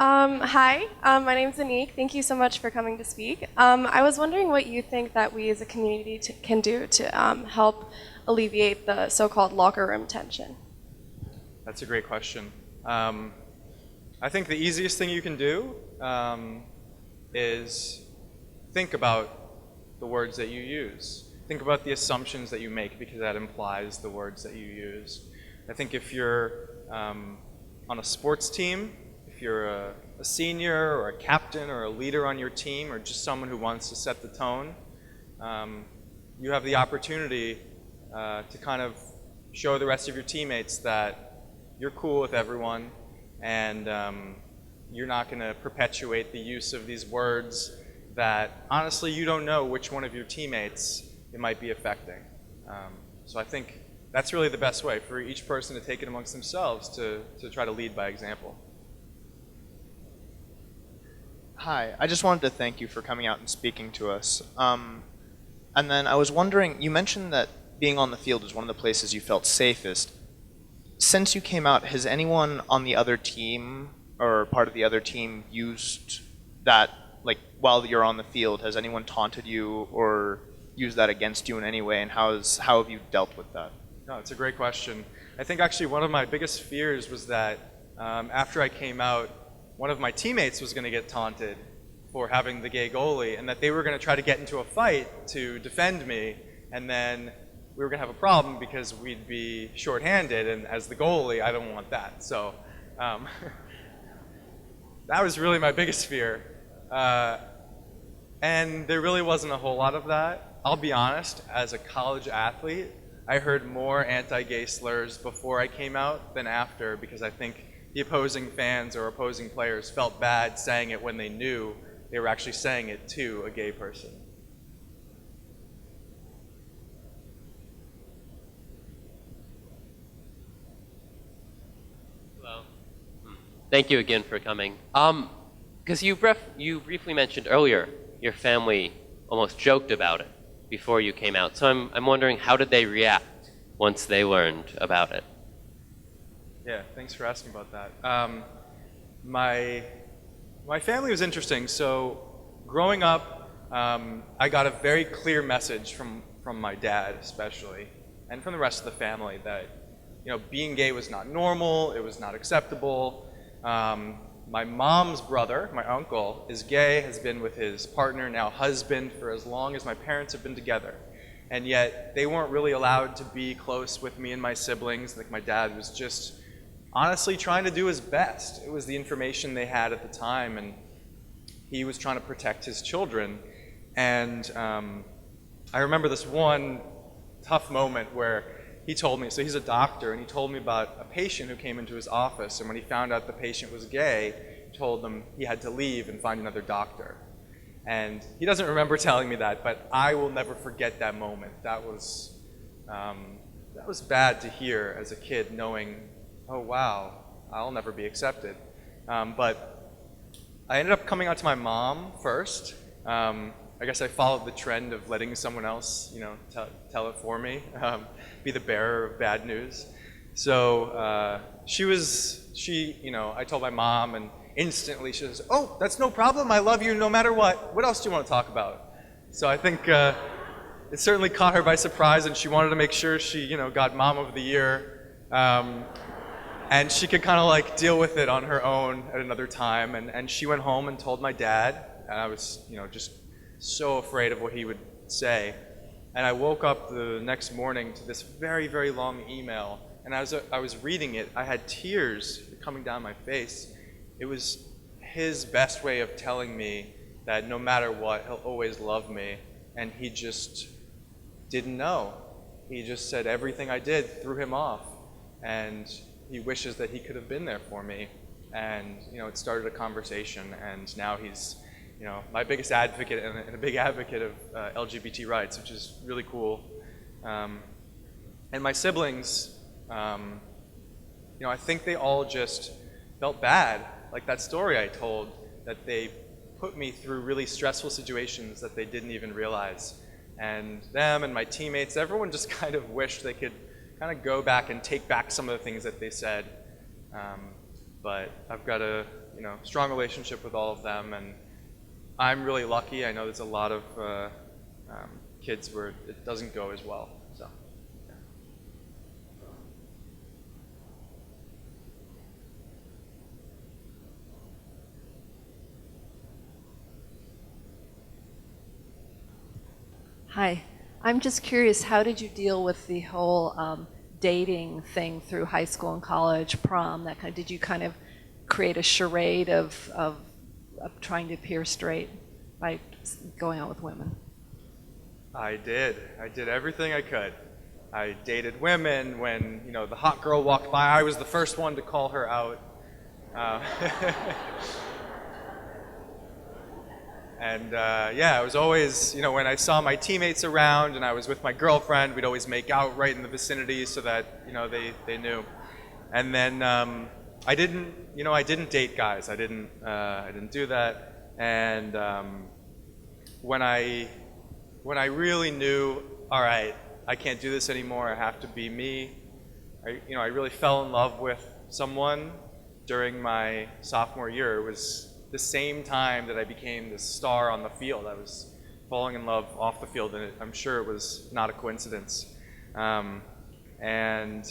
Hi, my name's Anique. Thank you so much for coming to speak. I was wondering what you think that we as a community can do to help alleviate the so-called locker room tension. That's a great question. I think the easiest thing you can do is think about the words that you use. Think about the assumptions that you make because that implies the words that you use. I think if you're on a sports team, if you're a senior or a captain or a leader on your team or just someone who wants to set the tone, you have the opportunity to kind of show the rest of your teammates that you're cool with everyone and you're not going to perpetuate the use of these words that honestly you don't know which one of your teammates it might be affecting. So I think that's really the best way for each person to take it amongst themselves to try to lead by example. Hi, I just wanted to thank you for coming out and speaking to us. And then I was wondering, you mentioned that being on the field is one of the places you felt safest. Since you came out, has anyone on the other team or part of the other team used that, like while you're on the field, has anyone taunted you or used that against you in any way, and how have you dealt with that? No, it's a great question. I think actually one of my biggest fears was that after I came out, one of my teammates was going to get taunted for having the gay goalie, and that they were going to try to get into a fight to defend me, and then we were going to have a problem because we'd be shorthanded, and as the goalie, I don't want that. So that was really my biggest fear. And there really wasn't a whole lot of that. I'll be honest, as a college athlete, I heard more anti-gay slurs before I came out than after, because I think the opposing fans or opposing players felt bad saying it when they knew they were actually saying it to a gay person. Hello. Thank you again for coming. Because you briefly mentioned earlier your family almost joked about it before you came out. So I'm wondering, how did they react once they learned about it? Yeah, thanks for asking about that. My family was interesting. So growing up, I got a very clear message from my dad especially, and from the rest of the family that being gay was not normal, it was not acceptable. My mom's brother, my uncle, is gay, has been with his partner, now husband, for as long as my parents have been together. And yet they weren't really allowed to be close with me and my siblings. Like my dad was just honestly trying to do his best. It was the information they had at the time, and he was trying to protect his children. And I remember this one tough moment where he told me, so he's a doctor, and he told me about a patient who came into his office, and when he found out the patient was gay, he told them he had to leave and find another doctor. And he doesn't remember telling me that, but I will never forget that moment. That was bad to hear as a kid, knowing, oh wow, I'll never be accepted. But I ended up coming out to my mom first. I guess I followed the trend of letting someone else, tell it for me, be the bearer of bad news. So I told my mom, and instantly she says, "Oh, that's no problem. I love you no matter what. What else do you want to talk about?" So I think it certainly caught her by surprise, and she wanted to make sure she, got Mom of the Year, and she could kind of like deal with it on her own at another time. And she went home and told my dad, and I was, just so afraid of what he would say. And I woke up the next morning to this very, very long email, and as I was reading it, I had tears coming down my face. It was his best way of telling me that no matter what, he'll always love me, and he just didn't know. He just said everything I did threw him off, and he wishes that he could have been there for me. And it started a conversation, and now he's my biggest advocate and a big advocate of LGBT rights, which is really cool. And my siblings, I think they all just felt bad, like that story I told, that they put me through really stressful situations that they didn't even realize. And them and my teammates, everyone just kind of wished they could kind of go back and take back some of the things that they said. but I've got a strong relationship with all of them, and I'm really lucky. I know there's a lot of kids where it doesn't go as well. So. Hi. I'm just curious, how did you deal with the whole dating thing through high school and college, prom, that kind of, did you kind of create a charade of trying to appear straight by going out with women? I did. I did everything I could. I dated women. When the hot girl walked by, I was the first one to call her out. And yeah, I was always, when I saw my teammates around and I was with my girlfriend, we'd always make out right in the vicinity so that they knew. And then I didn't date guys. I didn't do that. And when I really knew, all right, I can't do this anymore, I have to be me, I really fell in love with someone during my sophomore year. It was the same time that I became this star on the field. I was falling in love off the field, and I'm sure it was not a coincidence. And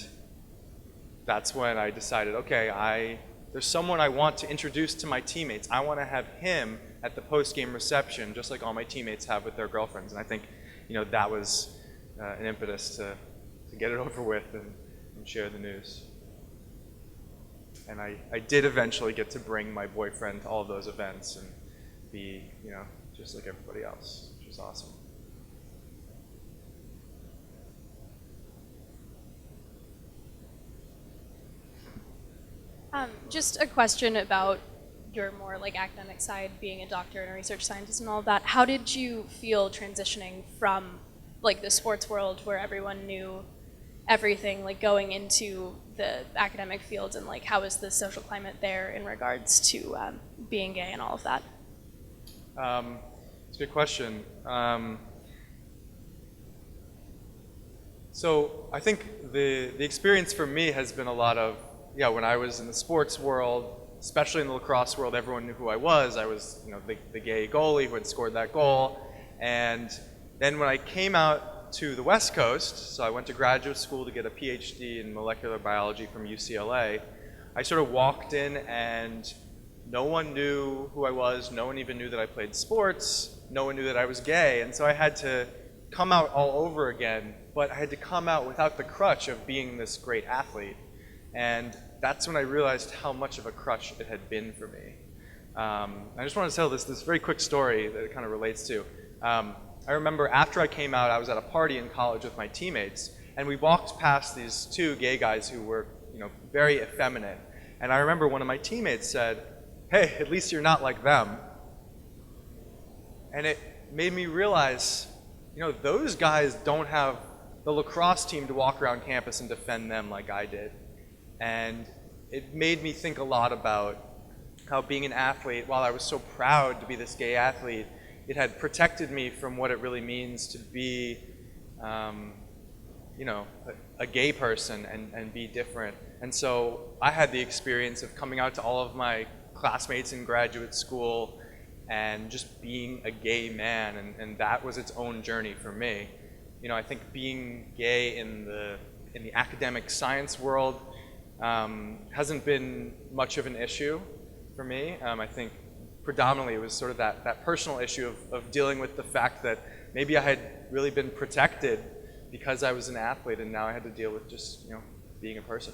that's when I decided, okay, there's someone I want to introduce to my teammates. I want to have him at the post-game reception, just like all my teammates have with their girlfriends. And I think, that was an impetus to get it over with and share the news. And I did eventually get to bring my boyfriend to all of those events and be, just like everybody else, which was awesome. Just a question about your more academic side, being a doctor and a research scientist and all of that. How did you feel transitioning from the sports world where everyone knew everything, going into the academic fields, and how is the social climate there in regards to being gay and all of that? It's a good question. So I think the experience for me has been a lot of, when I was in the sports world, especially in the lacrosse world, everyone knew who I was. I was, the gay goalie who had scored that goal. And then when I came out to the West Coast, so I went to graduate school to get a PhD in molecular biology from UCLA, I sort of walked in and no one knew who I was. No one even knew that I played sports. No one knew that I was gay. And so I had to come out all over again, but I had to come out without the crutch of being this great athlete. And that's when I realized how much of a crutch it had been for me. I just want to tell this very quick story that it kind of relates to. I remember after I came out, I was at a party in college with my teammates, and we walked past these two gay guys who were, very effeminate. And I remember one of my teammates said, "Hey, at least you're not like them." And it made me realize, those guys don't have the lacrosse team to walk around campus and defend them like I did. And it made me think a lot about how being an athlete, while I was so proud to be this gay athlete, it had protected me from what it really means to be, a gay person and be different. And so I had the experience of coming out to all of my classmates in graduate school and just being a gay man, and that was its own journey for me. I think being gay in the academic science world hasn't been much of an issue for me. I think predominantly it was sort of that personal issue of dealing with the fact that maybe I had really been protected because I was an athlete, and now I had to deal with just, being a person.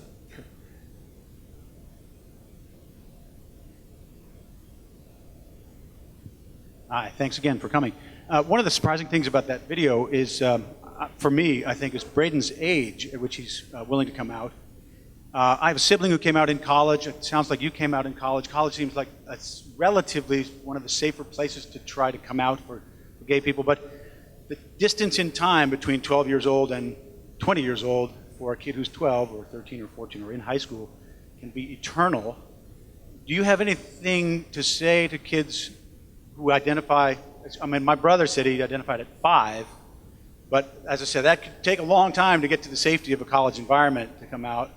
Hi, thanks again for coming. One of the surprising things about that video is, for me, I think, is Braden's age at which he's willing to come out. I have a sibling who came out in college. It sounds like you came out in college. College seems like it's relatively one of the safer places to try to come out for gay people. But the distance in time between 12 years old and 20 years old for a kid who's 12 or 13 or 14 or in high school can be eternal. Do you have anything to say to kids who identify? I mean, my brother said he identified at 5. But as I said, that could take a long time to get to the safety of a college environment to come out.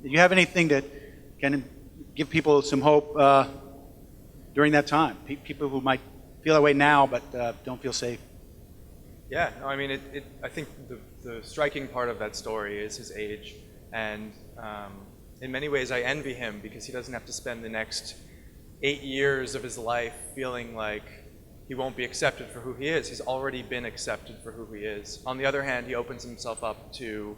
Do you have anything that can give people some hope during that time. People who might feel that way now but don't feel safe. Yeah, no, I mean, I think the striking part of that story is his age, and in many ways I envy him because he doesn't have to spend the next 8 years of his life feeling like he won't be accepted for who he is. He's already been accepted for who he is. On the other hand, he opens himself up to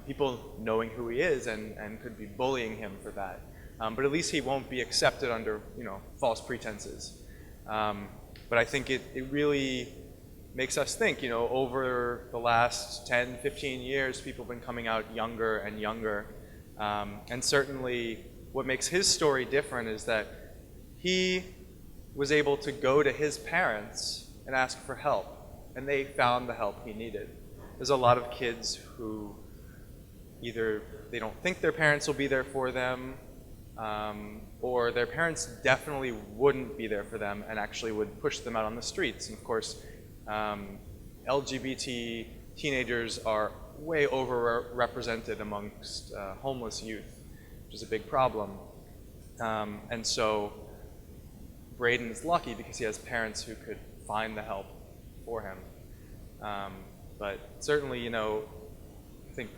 people knowing who he is and could be bullying him for that. But at least he won't be accepted under, false pretenses. But I think it really makes us think, over the last 10, 15 years, people have been coming out younger and younger. And certainly what makes his story different is that he was able to go to his parents and ask for help, and they found the help he needed. There's a lot of kids who either they don't think their parents will be there for them, or their parents definitely wouldn't be there for them and actually would push them out on the streets. And of course, LGBT teenagers are way overrepresented amongst homeless youth, which is a big problem. And so Braden is lucky because he has parents who could find the help for him. But certainly, I think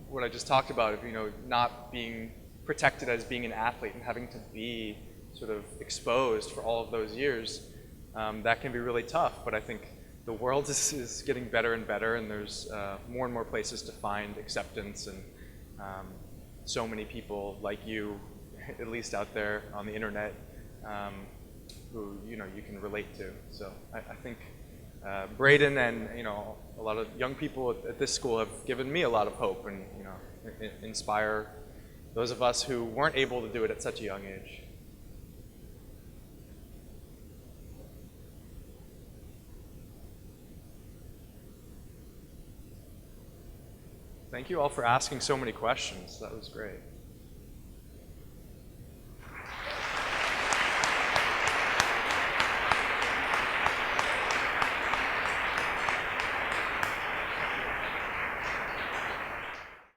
what I just talked about, not being protected as being an athlete and having to be sort of exposed for all of those years, that can be really tough. But I think the world is getting better and better, and there's more and more places to find acceptance, and so many people like you, at least out there on the internet, who you can relate to. So I think Braden and a lot of young people at this school have given me a lot of hope, and inspire those of us who weren't able to do it at such a young age. Thank you all for asking so many questions. That was great.